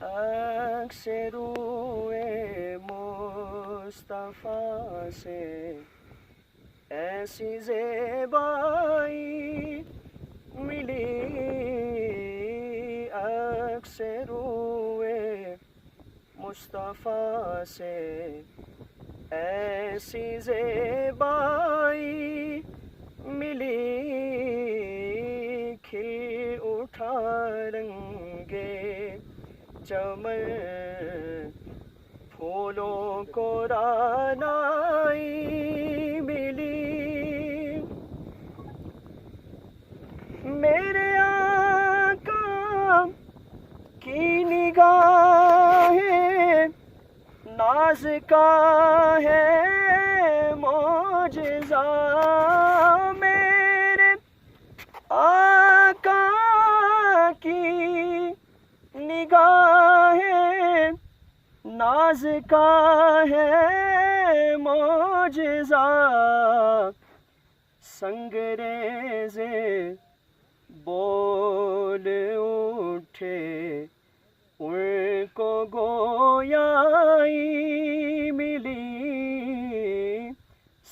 عکس روئے مصطفیٰ سے ایسی زیبائی ملی، عکس روئے مصطفیٰ سے ایسی زیبائی ملی، کھل اٹھا رنگے چمن، پھولوں کو رعنائی ملی، میرے آقا کی نگاہ ناز کا ہے معجزہ، میرے آقا کی نگاہ ناز کا ہے معجزہ، سنگریز بول اٹھے ان کو گویائی ملی،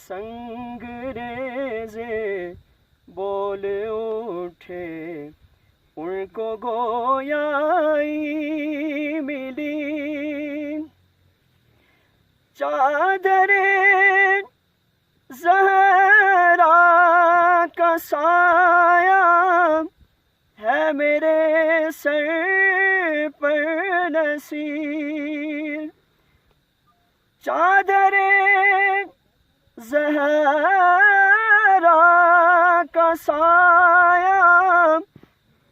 سنگریز بول اٹھے ان کو گویائی ملی، چادر زہرا کا سایہ ہے میرے سر پر نصیر، چادر زہرا کا سایہ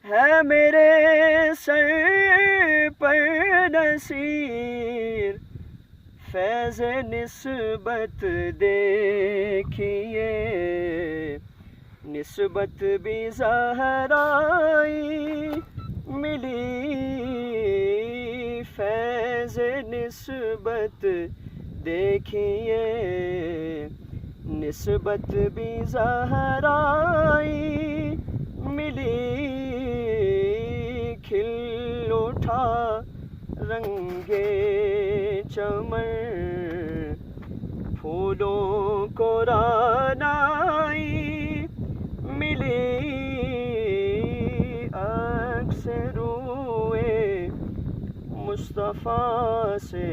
ہے میرے سر پر نصیر، فیض نسبت دیکھیے نسبت بھی زہرائی ملی، فیض نسبت دیکھیے نسبت بھی زہرائی ملی، کھل اٹھا رنگے چمن، پھولوں کو رعنائی ملی، عکس روئے مصطفیٰ سے